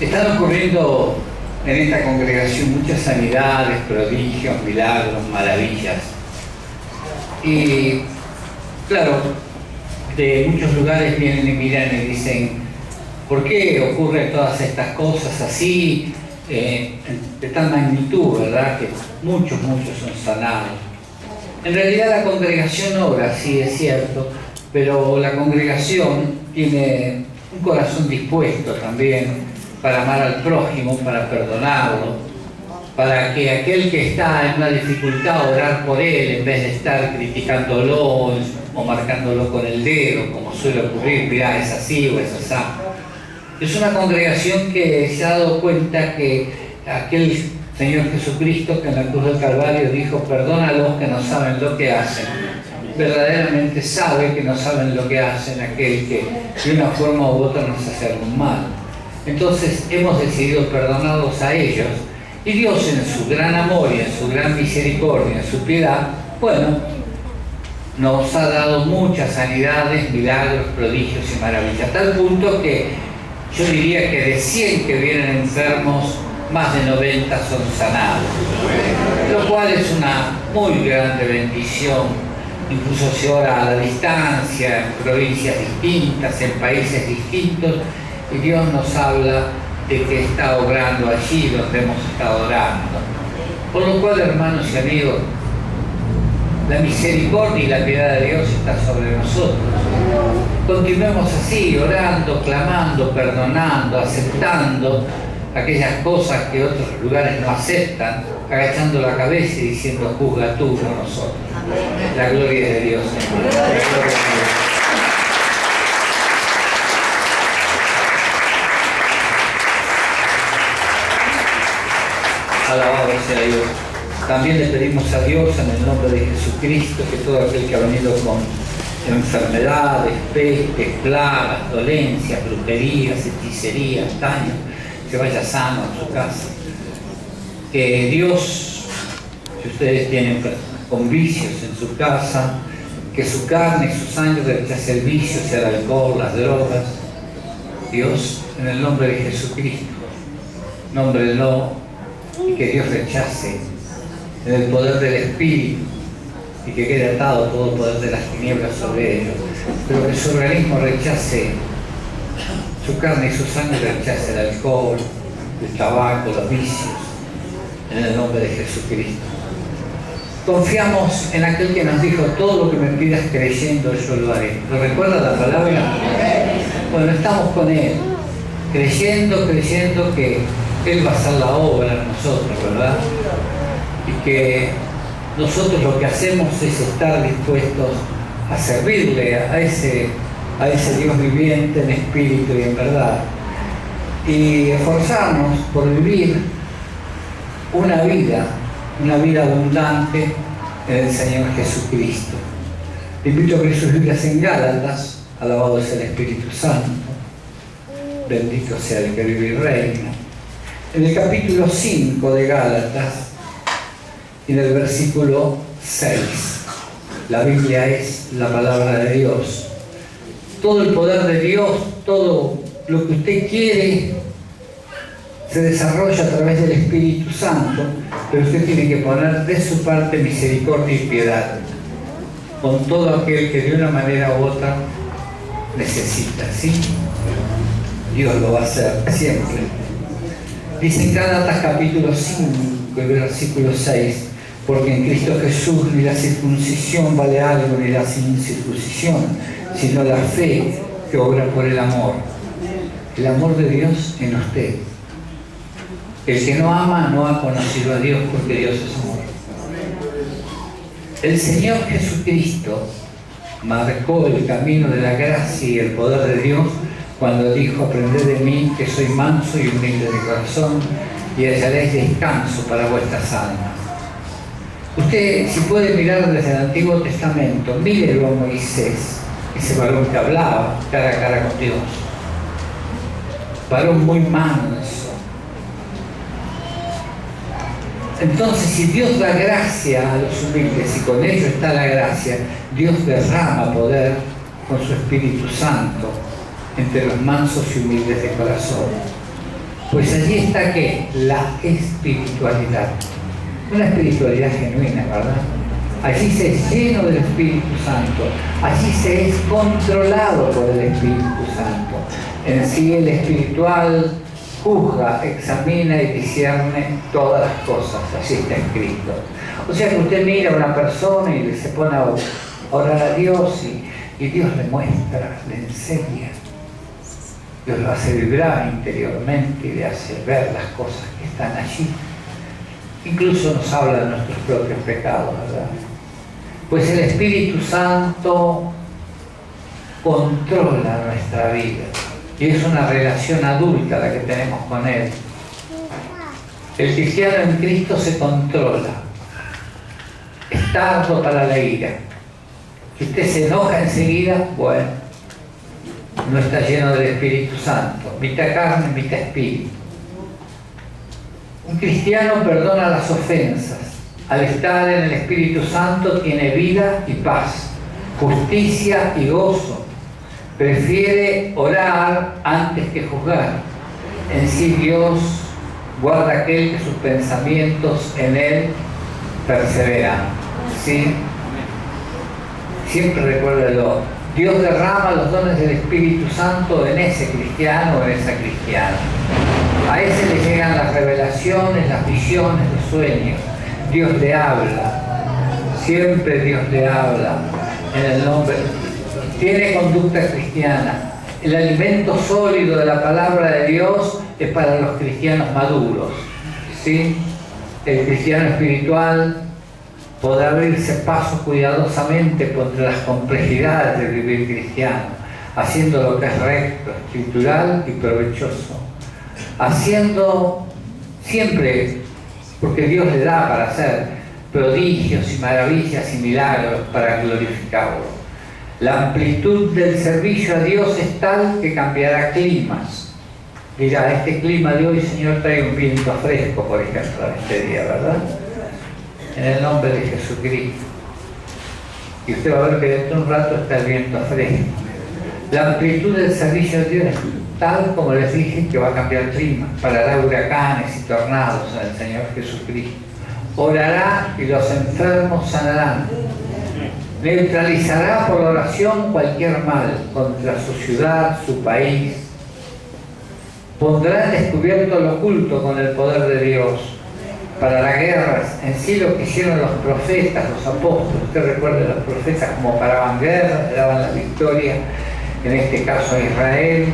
Están ocurriendo en esta congregación muchas sanidades, prodigios, milagros, maravillas. Y claro, de muchos lugares vienen y miran y dicen, ¿por qué ocurren todas estas cosas así, de tal magnitud, verdad? Que muchos son sanados. En realidad la congregación obra, sí es cierto, pero la congregación tiene un corazón dispuesto también para amar al prójimo, para perdonarlo, para que aquel que está en una dificultad, orar por él en vez de estar criticándolo o marcándolo con el dedo, como suele ocurrir, mirá, es así o es así. Es una congregación que se ha dado cuenta que aquel Señor Jesucristo que en la cruz del Calvario dijo, perdónalos que no saben lo que hacen, verdaderamente sabe que no saben lo que hacen aquel que de una forma u otra nos hace algún mal. Entonces hemos decidido perdonarlos a ellos y Dios en su gran amor y en su gran misericordia, en su piedad, bueno, nos ha dado muchas sanidades, milagros, prodigios y maravillas, a tal punto que yo diría que de 100 que vienen enfermos, más de 90 son sanados, lo cual es una muy grande bendición. Incluso se ora a la distancia, en provincias distintas, en países distintos, y Dios nos habla de que está obrando allí donde hemos estado orando. Por lo cual, hermanos y amigos, la misericordia y la piedad de Dios está sobre nosotros. Continuemos así, orando, clamando, perdonando, aceptando aquellas cosas que otros lugares no aceptan, agachando la cabeza y diciendo, juzga tú, no nosotros. La gloria de Dios. La gloria de Dios. Alabado sea Dios. También le pedimos a Dios en el nombre de Jesucristo que todo aquel que ha venido con enfermedades, pestes, plagas, dolencias, brujerías, hechicerías, daños, que vaya sano a su casa. Que Dios, si ustedes tienen con vicios en su casa, que su carne y su sangre rechace el vicio, sea el alcohol, las drogas. Dios, en el nombre de Jesucristo, nómbrelo, y que Dios rechace en el poder del Espíritu y que quede atado todo el poder de las tinieblas sobre ellos, pero que su organismo rechace, su carne y su sangre rechace el alcohol, el tabaco, los vicios, en el nombre de Jesucristo. Confiamos en aquel que nos dijo, todo lo que me pidas creyendo yo lo haré. ¿Lo recuerda la palabra? Bueno, estamos con Él, creyendo que Él va a hacer la obra en nosotros, ¿verdad? Y que nosotros lo que hacemos es estar dispuestos a servirle a ese Dios viviente en espíritu y en verdad. Y esforzarnos por vivir una vida abundante en el Señor Jesucristo. Te invito a que sus Biblias en Gálatas, alabado sea el Espíritu Santo, bendito sea el que vive y reina. En el capítulo 5 de Gálatas, en el versículo 6, la Biblia es la palabra de Dios. Todo el poder de Dios, todo lo que usted quiere, se desarrolla a través del Espíritu Santo, pero usted tiene que poner de su parte misericordia y piedad con todo aquel que de una manera u otra necesita, ¿sí? Dios lo va a hacer siempre. Dice en Gálatas capítulo 5, versículo 6, porque en Cristo Jesús ni la circuncisión vale algo, ni la incircuncisión, sino la fe que obra por el amor de Dios en usted. El que no ama no ha conocido a Dios, porque Dios es amor. El Señor Jesucristo marcó el camino de la gracia y el poder de Dios cuando dijo, aprended de mí que soy manso y humilde de corazón y hallaréis descanso para vuestras almas. Usted, si puede mirar desde el Antiguo Testamento, mírelo a Moisés, ese varón que hablaba cara a cara con Dios, varón muy manso. Entonces, si Dios da gracia a los humildes y con ello está la gracia, Dios derrama poder con su Espíritu Santo entre los mansos y humildes de corazón. Pues allí está ¿qué? La espiritualidad. Una espiritualidad genuina, ¿verdad? Allí se es lleno del Espíritu Santo. Allí se es controlado por el Espíritu Santo. En sí el espiritual juzga, examina y discierne todas las cosas. Así está escrito. O sea que usted mira a una persona y se pone a orar a Dios y Dios le muestra, le enseña. Dios lo hace vibrar interiormente y le hace ver las cosas que están allí. Incluso nos habla de nuestros propios pecados, ¿verdad? Pues el Espíritu Santo controla nuestra vida y es una relación adulta la que tenemos con Él. El cristiano en Cristo se controla, es tardo para la ira. Si usted se enoja enseguida, bueno, no está lleno del Espíritu Santo, mitad carne, mitad espíritu. Un cristiano perdona las ofensas. Al estar en el Espíritu Santo tiene vida y paz, justicia y gozo. Prefiere orar antes que juzgar. En sí Dios guarda aquel que sus pensamientos en Él perseveran. ¿Sí? Siempre recuérdelo. Dios derrama los dones del Espíritu Santo en ese cristiano o en esa cristiana. A ese le llegan las revelaciones, las visiones, los sueños. Dios le habla. Siempre Dios le habla en el nombre. Tiene conducta cristiana. El alimento sólido de la palabra de Dios es para los cristianos maduros. ¿Sí? El cristiano espiritual podrá abrirse paso cuidadosamente por las complejidades del vivir cristiano, haciendo lo que es recto, escritural y provechoso. Haciendo siempre, porque Dios le da para hacer prodigios y maravillas y milagros para glorificarlo. La amplitud del servicio a Dios es tal que cambiará climas. Dirá, este clima de hoy, Señor, trae un viento fresco, por ejemplo, este día, ¿verdad? En el nombre de Jesucristo. Y usted va a ver que dentro de un rato está el viento fresco. La amplitud del servicio de Dios es tal, como les dije, que va a cambiar el clima. Parará huracanes y tornados en el Señor Jesucristo. Orará y los enfermos sanarán. Neutralizará por la oración cualquier mal contra su ciudad, su país. Pondrá en descubierto lo oculto con el poder de Dios. Para las guerras, en sí lo que hicieron los profetas, los apóstoles. Usted recuerda, los profetas como paraban guerras, le daban la victoria, en este caso a Israel,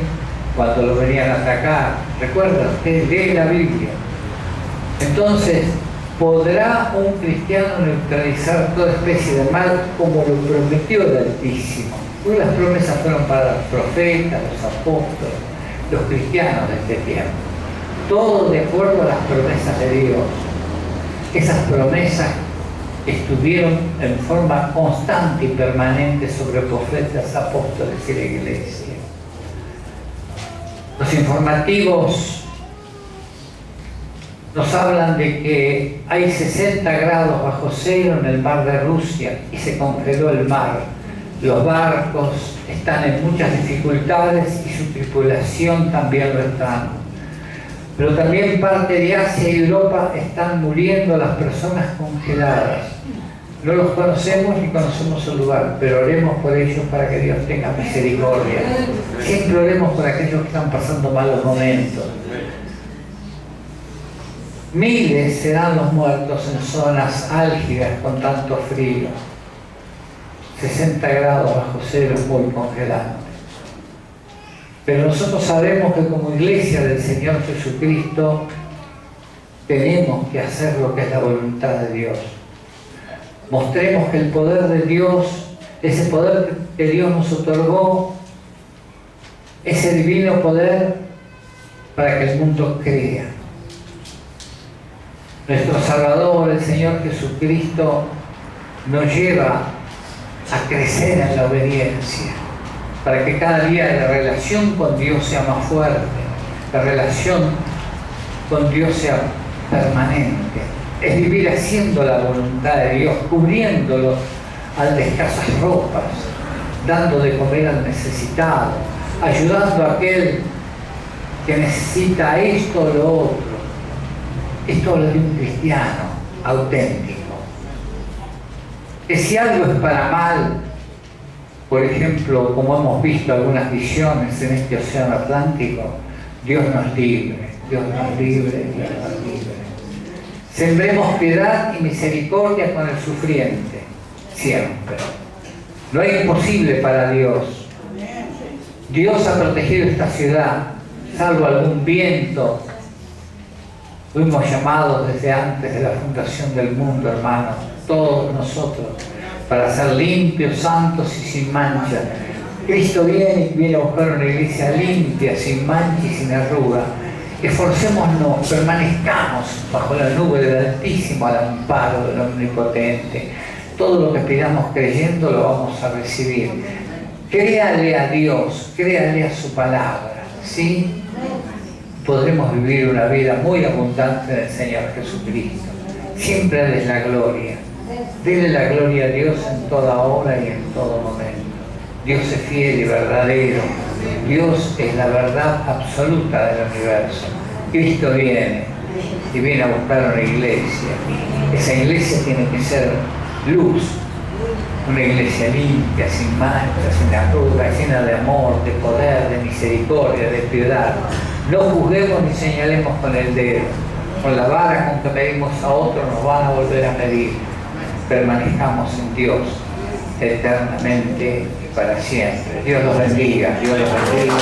cuando lo venían a atacar. Recuerda, usted lee la Biblia. Entonces, ¿podrá un cristiano neutralizar toda especie de mal como lo prometió el Altísimo? Porque las promesas fueron para los profetas, los apóstoles, los cristianos de este tiempo. Todo de acuerdo a las promesas de Dios. Esas promesas estuvieron en forma constante y permanente sobre profetas, apóstoles y la iglesia. Los informativos nos hablan de que hay 60 grados bajo cero en el mar de Rusia y se congeló el mar. Los barcos están en muchas dificultades y su tripulación también lo están. Pero también parte de Asia y Europa están muriendo las personas congeladas. No los conocemos ni conocemos su lugar, pero oremos por ellos para que Dios tenga misericordia. Siempre oremos por aquellos que están pasando malos momentos. Miles serán los muertos en zonas álgidas con tanto frío. 60 grados bajo cero es muy congelante. Pero nosotros sabemos que como iglesia del Señor Jesucristo tenemos que hacer lo que es la voluntad de Dios. Mostremos que el poder de Dios, ese poder que Dios nos otorgó, ese divino poder para que el mundo crea. Nuestro Salvador, el Señor Jesucristo, nos lleva a crecer en la obediencia, para que cada día la relación con Dios sea más fuerte, la relación con Dios sea permanente. Es vivir haciendo la voluntad de Dios, cubriéndolo al de escasas ropas, dando de comer al necesitado, ayudando a aquel que necesita esto o lo otro. Esto lo de un cristiano auténtico. Que si algo es para mal, por ejemplo, como hemos visto algunas visiones en este océano Atlántico, Dios nos libre, Dios nos libre, Dios nos libre. Sembremos piedad y misericordia con el sufriente, siempre. No hay imposible para Dios. Dios ha protegido esta ciudad, salvo algún viento. Fuimos llamados desde antes de la fundación del mundo, hermanos, todos nosotros, para ser limpios, santos y sin mancha. Cristo viene a buscar una iglesia limpia, sin mancha y sin arruga. Esforcémonos, permanezcamos bajo la nube del Altísimo al amparo del Omnipotente. Todo lo que pidamos creyendo lo vamos a recibir. Créale a Dios, créale a su palabra, ¿sí? Podremos vivir una vida muy abundante del Señor Jesucristo. Siempre dele la gloria. Dele la gloria a Dios en toda hora y en todo momento. Dios es fiel y verdadero. Dios es la verdad absoluta del universo. Cristo viene y viene a buscar una iglesia. Esa iglesia tiene que ser luz. Una iglesia limpia, sin mancha, sin arrugas, llena de amor, de poder, de misericordia, de piedad. No juzguemos ni señalemos con el dedo. Con la vara con que medimos a otro nos van a volver a medir. Permanezcamos en Dios eternamente y para siempre. Dios los bendiga. Dios los bendiga.